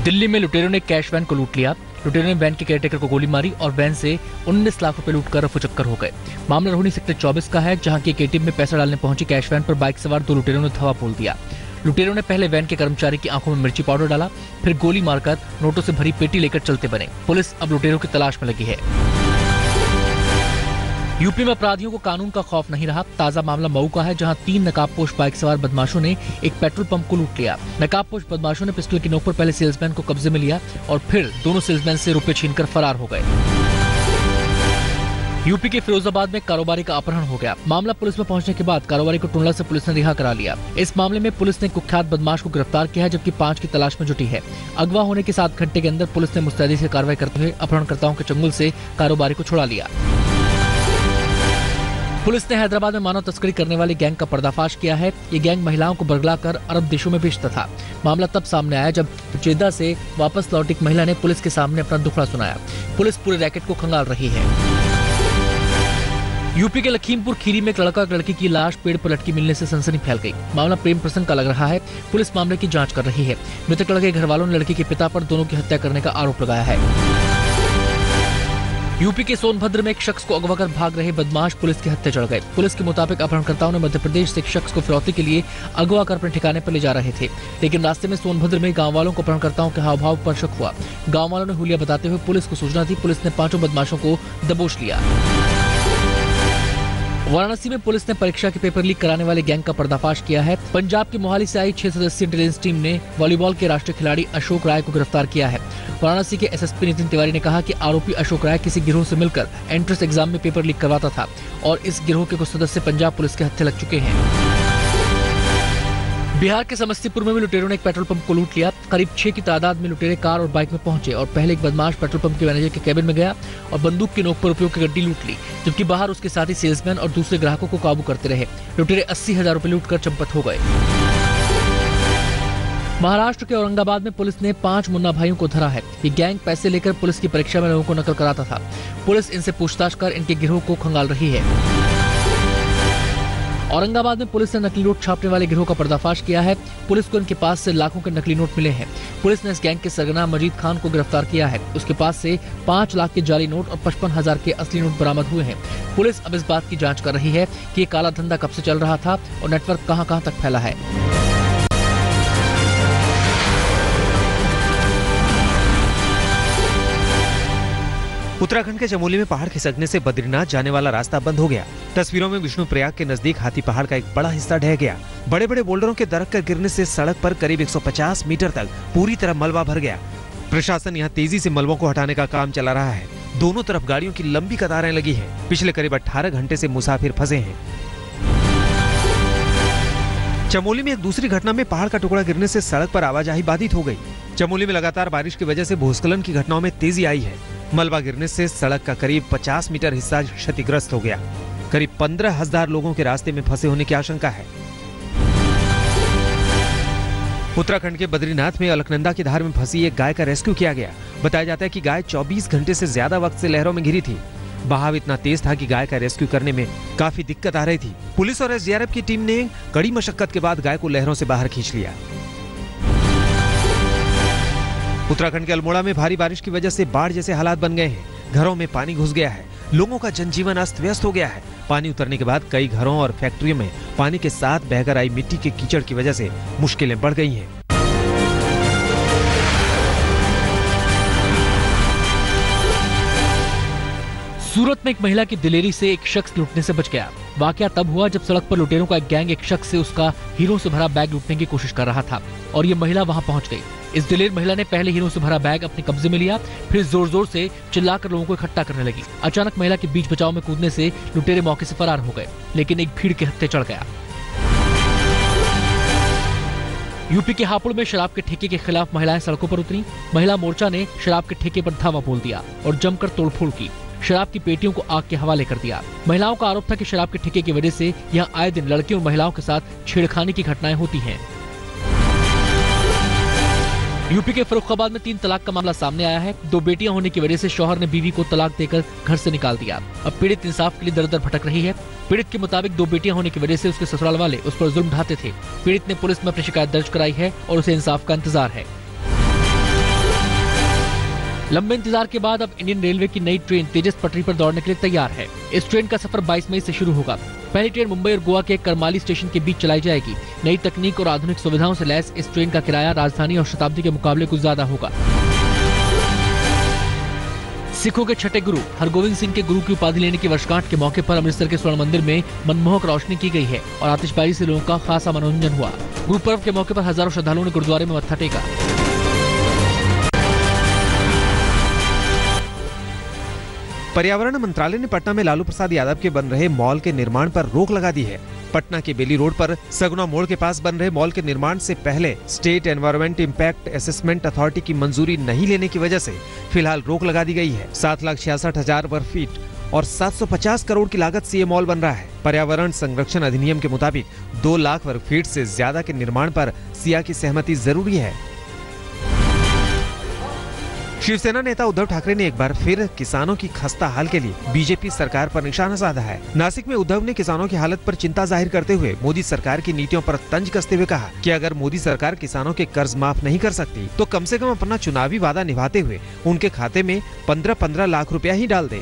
दिल्ली में लुटेरों ने कैश वैन को लूट लिया। लुटेरों ने वैन के केयरटेकर को गोली मारी और वैन से 19 लाख रुपए लूटकर रफूचक्कर हो गए। मामला रोहिणी सेक्टर 24 का है, जहां की एक एटीएम में पैसा डालने पहुंची कैश वैन पर बाइक सवार 2 लुटेरों ने धावा बोल दिया। लुटेरों ने पहले वैन के कर्मचारी की आंखों में मिर्ची पाउडर डाला, फिर गोली मारकर नोटों से भरी पेटी लेकर चलते बने। पुलिस अब लुटेरों की तलाश में लगी है। यूपी में अपराधियों को कानून का खौफ नहीं रहा। ताजा मामला मऊ का है, जहां 3 नकाबपोश बाइक सवार बदमाशों ने एक पेट्रोल पंप को लूट लिया। नकाबपोश बदमाशों ने पिस्टल की नोक पर पहले सेल्समैन को कब्जे में लिया और फिर दोनों सेल्समैन से रुपए छीनकर फरार हो गए। यूपी के फिरोजाबाद में कारोबारी का अपहरण हो गया। मामला पुलिस में पहुंचने के बाद कारोबारी को टुंडला से पुलिस ने रिहा करा लिया। इस मामले में पुलिस ने कुख्यात बदमाश को गिरफ्तार किया है, जबकि 5 की तलाश में जुटी है। अगवा होने के 7 घंटे के अंदर पुलिस ने मुस्तैदी से कार्रवाई करते हुए अपहरणकर्ताओं के चंगुल से कारोबारी को छुड़ा लिया। पुलिस ने हैदराबाद में मानव तस्करी करने वाली गैंग का पर्दाफाश किया है। ये गैंग महिलाओं को बरगलाकर अरब देशों में बेचता था। मामला तब सामने आया जब जेद्दा से वापस लौटी एक महिला ने पुलिस के सामने अपना दुखड़ा सुनाया। पुलिस पूरे रैकेट को खंगाल रही है। यूपी के लखीमपुर खीरी में एक लड़का और लड़की की लाश पेड़ पर लटकी मिलने से सनसनी फैल गई। मामला प्रेम प्रसंग का लग रहा है। पुलिस मामले की जांच कर रही है। मृतक लड़के घर वालों ने लड़की के पिता पर दोनों की हत्या करने का आरोप लगाया है। यूपी के सोनभद्र में एक शख्स को अगवा कर भाग रहे बदमाश पुलिस की हत्या चढ़ गए। पुलिस के मुताबिक अपहरणकर्ताओं ने मध्य प्रदेश से एक शख्स को फिरौती के लिए अगवा कर अपने ठिकाने पर ले जा रहे थे, लेकिन रास्ते में सोनभद्र में गांव वालों को अपहरणकर्ताओं के हाव भाव पर शक हुआ। गांव वालों ने हुलिया बताते हुए पुलिस को सूचना दी। पुलिस ने 5 बदमाशों को दबोच लिया। वाराणसी में पुलिस ने परीक्षा के पेपर लीक कराने वाले गैंग का पर्दाफाश किया है। पंजाब के मोहाली से आई 6 सदस्यीय इंटेलिजेंस टीम ने वॉलीबॉल के राष्ट्रीय खिलाड़ी अशोक राय को गिरफ्तार किया है। वाराणसी के एसएसपी नितिन तिवारी ने कहा कि आरोपी अशोक राय किसी गिरोह से मिलकर एंट्रेंस एग्जाम में पेपर लीक करवाता था और इस गिरोह के कुछ सदस्य पंजाब पुलिस के हत्थे लग चुके हैं। बिहार के समस्तीपुर में भी लुटेरों ने एक पेट्रोल पंप को लूट लिया। करीब 6 की तादाद में लुटेरे कार और बाइक में पहुंचे और पहले एक बदमाश पेट्रोल पंप के मैनेजर के कैबिन में गया और बंदूक की नोक पर रुपयों की गड्डी लूट ली, जबकि बाहर उसके साथी सेल्समैन और दूसरे ग्राहकों को काबू करते रहे। लुटेरे 80,000 रुपए लूटकर चंपत हो गए। महाराष्ट्र के औरंगाबाद में पुलिस ने 5 मुन्ना भाइयों को धरा है। ये गैंग पैसे लेकर पुलिस की परीक्षा में लोगों को नकल कराता था। पुलिस इनसे पूछताछ कर इनके गिरोह को खंगाल रही है। औरंगाबाद में पुलिस ने नकली नोट छापने वाले गिरोह का पर्दाफाश किया है। पुलिस को इनके पास से लाखों के नकली नोट मिले हैं। पुलिस ने इस गैंग के सरगना मजीद खान को गिरफ्तार किया है। उसके पास से 5 लाख के जाली नोट और 55,000 के असली नोट बरामद हुए हैं। पुलिस अब इस बात की जांच कर रही है कि ये काला धंधा कब से चल रहा था और नेटवर्क कहां-कहां तक फैला है। उत्तराखंड के चमोली में पहाड़ खिसकने से बद्रीनाथ जाने वाला रास्ता बंद हो गया। तस्वीरों में विष्णुप्रयाग के नजदीक हाथी पहाड़ का एक बड़ा हिस्सा ढह गया। बड़े बड़े बोल्डरों के दरक कर गिरने से सड़क पर करीब 150 मीटर तक पूरी तरह मलबा भर गया। प्रशासन यहाँ तेजी से मलबों को हटाने का काम चला रहा है। दोनों तरफ गाड़ियों की लंबी कतारें लगी है। पिछले करीब 18 घंटे से मुसाफिर फंसे हैं। चमोली में एक दूसरी घटना में पहाड़ का टुकड़ा गिरने से सड़क पर आवाजाही बाधित हो गई। चमोली में लगातार बारिश की वजह से भूस्खलन की घटनाओं में तेजी आई है। मलबा गिरने से सड़क का करीब 50 मीटर हिस्सा क्षतिग्रस्त हो गया। करीब 15,000 लोगों के रास्ते में फंसे होने की आशंका है। उत्तराखंड के बद्रीनाथ में अलकनंदा की धार में फंसी एक गाय का रेस्क्यू किया गया। बताया जाता है कि गाय 24 घंटे से ज्यादा वक्त से लहरों में घिरी थी। बहाव इतना तेज था कि गाय का रेस्क्यू करने में काफी दिक्कत आ रही थी। पुलिस और एसडीआरएफ की टीम ने कड़ी मशक्कत के बाद गाय को लहरों से बाहर खींच लिया। उत्तराखंड के अल्मोड़ा में भारी बारिश की वजह से बाढ़ जैसे हालात बन गए हैं। घरों में पानी घुस गया है। लोगों का जनजीवन अस्त व्यस्त हो गया है। पानी उतरने के बाद कई घरों और फैक्ट्रियों में पानी के साथ बहकर आई मिट्टी के कीचड़ की वजह से मुश्किलें बढ़ गई हैं। सूरत में एक महिला की दिलेरी से एक शख्स लूटने से बच गया। वाकया तब हुआ जब सड़क पर लुटेरों का एक गैंग एक शख्स से उसका हीरो से भरा बैग लूटने की कोशिश कर रहा था और ये महिला वहां पहुंच गई। इस दिलेर महिला ने पहले हीरो से भरा बैग अपने कब्जे में लिया, फिर जोर जोर से चिल्लाकर लोगों को इकट्ठा करने लगी। अचानक महिला के बीच बचाव में कूदने से लुटेरे मौके से फरार हो गए, लेकिन एक भीड़ के हत्थे चढ़ गया। यूपी के हापुड़ में शराब के ठेके के खिलाफ महिलाएं सड़कों पर उतरी। महिला मोर्चा ने शराब के ठेके पर धावा बोल दिया और जमकर तोड़फोड़ की। शराब की पेटियों को आग के हवाले कर दिया। महिलाओं का आरोप था कि शराब के ठेके की वजह से यहाँ आए दिन लड़कियों और महिलाओं के साथ छेड़खानी की घटनाएं होती हैं। यूपी के फर्रुखाबाद में 3 तलाक का मामला सामने आया है। 2 बेटियां होने की वजह से शौहर ने बीवी को तलाक देकर घर से निकाल दिया। अब पीड़ित इंसाफ के लिए दर दर भटक रही है। पीड़ित के मुताबिक 2 बेटियां होने की वजह से उसके ससुराल वाले उस पर जुल्म ढाते थे। पीड़ित ने पुलिस में अपनी शिकायत दर्ज कराई है और उसे इंसाफ का इंतजार है। लंबे इंतजार के बाद अब इंडियन रेलवे की नई ट्रेन तेजस पटरी पर दौड़ने के लिए तैयार है। इस ट्रेन का सफर 22 मई से शुरू होगा। पहली ट्रेन मुंबई और गोवा के करमाली स्टेशन के बीच चलाई जाएगी। नई तकनीक और आधुनिक सुविधाओं से लैस इस ट्रेन का किराया राजधानी और शताब्दी के मुकाबले कुछ ज्यादा होगा। सिखों के छठे गुरु हरगोविंद सिंह के गुरु की उपाधि लेने की वर्षगांठ के मौके पर अमृतसर के स्वर्ण मंदिर में मनमोहक रोशनी की गई है और आतिशबाजी से लोगों का खासा मनोरंजन हुआ। गुरु पर्व के मौके पर हजारों श्रद्धालुओं ने गुरुद्वारे में मत्था टेका। पर्यावरण मंत्रालय ने पटना में लालू प्रसाद यादव के बन रहे मॉल के निर्माण पर रोक लगा दी है। पटना के बेली रोड पर सगुना मोड़ के पास बन रहे मॉल के निर्माण से पहले state environment impact assessment authority की मंजूरी नहीं लेने की वजह से फिलहाल रोक लगा दी गई है। 7,66,000 वर्ग फीट और 750 करोड़ की लागत से ये मॉल बन रहा है। पर्यावरण संरक्षण अधिनियम के मुताबिक 2 लाख वर्ग फीट से ज्यादा के निर्माण पर सिया की सहमति जरूरी है। शिवसेना नेता उद्धव ठाकरे ने एक बार फिर किसानों की खस्ता हाल के लिए बीजेपी सरकार पर निशाना साधा है। नासिक में उद्धव ने किसानों की हालत पर चिंता जाहिर करते हुए मोदी सरकार की नीतियों पर तंज कसते हुए कहा कि अगर मोदी सरकार किसानों के कर्ज माफ नहीं कर सकती तो कम से कम अपना चुनावी वादा निभाते हुए उनके खाते में 15-15 लाख रुपया ही डाल दे।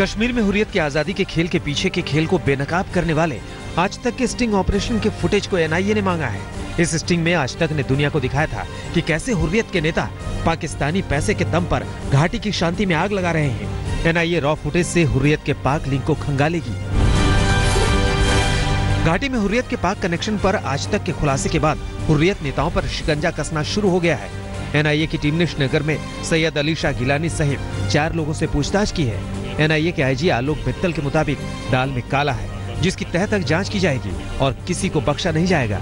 कश्मीर में हुर्रियत की आजादी के खेल के पीछे के खेल को बेनकाब करने वाले आज तक के स्टिंग ऑपरेशन के फुटेज को एनआईए ने मांगा है। इस स्टिंग में आज तक ने दुनिया को दिखाया था कि कैसे हुर्रियत के नेता पाकिस्तानी पैसे के दम पर घाटी की शांति में आग लगा रहे हैं। एनआईए रॉ फुटेज से हुर्रियत के पाक लिंक को खंगालेगी। घाटी में हुर्रियत के पाक कनेक्शन पर आज तक के खुलासे के बाद हुर्रियत नेताओं पर शिकंजा कसना शुरू हो गया है। एनआईए की टीम ने श्रीनगर में सैयद अली शाह गिलानी सहित 4 लोगों से पूछताछ की है। एनआईए के आईजी आलोक मित्तल के मुताबिक दाल में काला है, जिसकी तह तक जांच की जाएगी और किसी को बख्शा नहीं जाएगा।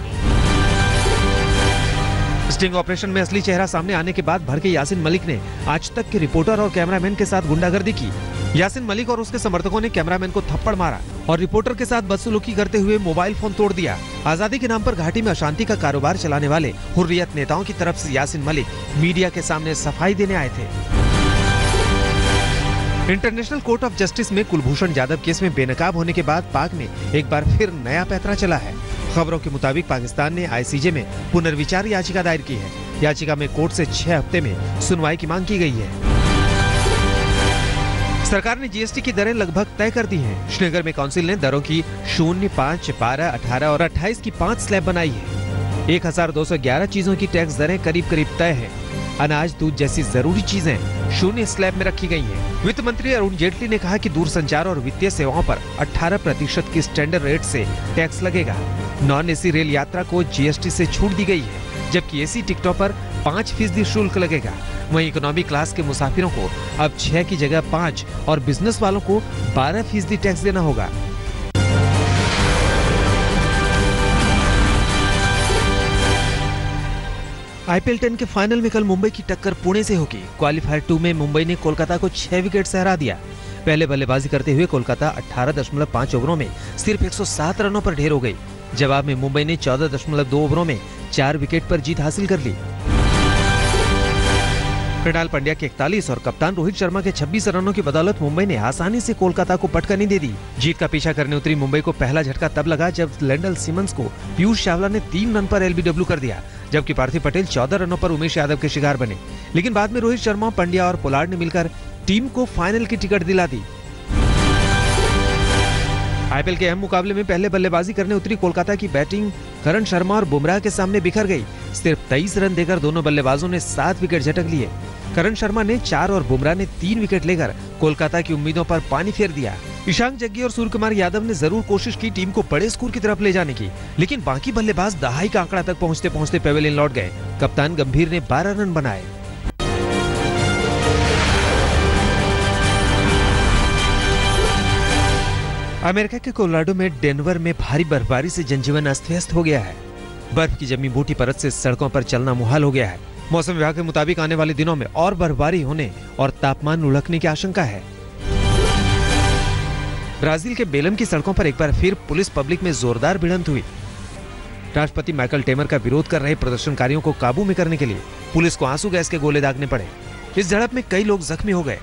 स्टिंग ऑपरेशन में असली चेहरा सामने आने के बाद भड़के यासिन मलिक ने आज तक के रिपोर्टर और कैमरामैन के साथ गुंडागर्दी की। यासिन मलिक और उसके समर्थकों ने कैमरामैन को थप्पड़ मारा और रिपोर्टर के साथ बदसलूकी करते हुए मोबाइल फोन तोड़ दिया। आजादी के नाम पर घाटी में अशांति का कारोबार चलाने वाले हुर्रियत नेताओं की तरफ से यासिन मलिक मीडिया के सामने सफाई देने आए थे। इंटरनेशनल कोर्ट ऑफ जस्टिस में कुलभूषण जाधव केस में बेनकाब होने के बाद पाक में एक बार फिर नया पैंतरा चला है। खबरों के मुताबिक पाकिस्तान ने आईसीजे में पुनर्विचार याचिका दायर की है। याचिका में कोर्ट से 6 हफ्ते में सुनवाई की मांग की गई है। सरकार ने जीएसटी की दरें लगभग तय कर दी हैं। श्रीनगर में काउंसिल ने दरों की 0, 5, 12, 18 और 28 की 5 स्लैब बनाई है। 1211 चीजों की टैक्स दरें करीब करीब तय है। अनाज, दूध जैसी जरूरी चीजें 0 स्लैब में रखी गई हैं। वित्त मंत्री अरुण जेटली ने कहा कि दूरसंचार और वित्तीय सेवाओं पर 18% की स्टैंडर्ड रेट से टैक्स लगेगा। नॉन एसी रेल यात्रा को जीएसटी से छूट दी गई है, जबकि एसी टिकटों पर 5% शुल्क लगेगा। वहीं इकोनॉमी क्लास के मुसाफिरों को अब 6 की जगह 5 और बिजनेस वालों को 12% टैक्स देना होगा। आईपीएल 10 के फाइनल में कल मुंबई की टक्कर पुणे से होगी। क्वालिफायर 2 में मुंबई ने कोलकाता को 6 विकेट से हरा दिया। पहले बल्लेबाजी करते हुए कोलकाता 18.5 ओवरों में सिर्फ 107 रनों पर ढेर हो गई। जवाब में मुंबई ने 14.2 ओवरों में 4 विकेट पर जीत हासिल कर ली। कृणाल पंड्या के 41 और कप्तान रोहित शर्मा के 26 रनों की बदौलत मुंबई ने आसानी से कोलकाता को पटकनी दे दी। जीत का पीछा करने उतरी मुंबई को पहला झटका तब लगा जब लेंडल सिमंस को पीयूष चावला ने 3 रन पर एलबीडब्ल्यू कर दिया, जबकि पार्थिव पटेल 14 रनों पर उमेश यादव के शिकार बने। लेकिन बाद में रोहित शर्मा, पंड्या और पोलार्ड ने मिलकर टीम को फाइनल की टिकट दिला दी। आईपीएल के अहम मुकाबले में पहले बल्लेबाजी करने उतरी कोलकाता की बैटिंग करण शर्मा और बुमराह के सामने बिखर गई। सिर्फ 23 रन देकर दोनों बल्लेबाजों ने 7 विकेट झटक लिए। करण शर्मा ने 4 और बुमराह ने 3 विकेट लेकर कोलकाता की उम्मीदों पर पानी फेर दिया। ईशान जग्गी और सूर्यकुमार यादव ने जरूर कोशिश की टीम को बड़े स्कोर की तरफ ले जाने की, लेकिन बाकी बल्लेबाज दहाई का आंकड़ा तक पहुंचते पहुंचते पेवेलियन लौट गए। कप्तान गंभीर ने 12 रन बनाए। अमेरिका के कोलोराडो में डेनवर में भारी बर्फबारी से जनजीवन अस्त व्यस्त हो गया है। बर्फ की जमी मोटी परत से सड़कों पर चलना मुहाल हो गया है। मौसम विभाग के मुताबिक आने वाले दिनों में और बर्फबारी होने और तापमान लुढ़कने की आशंका है। ब्राजील के बेलम की सड़कों पर एक बार फिर पुलिस पब्लिक में जोरदार भिड़ंत हुई। राष्ट्रपति माइकल टेमर का विरोध कर रहे प्रदर्शनकारियों को काबू में करने के लिए पुलिस को आंसू गैस के गोले दागने पड़े। इस झड़प में कई लोग जख्मी हो गए।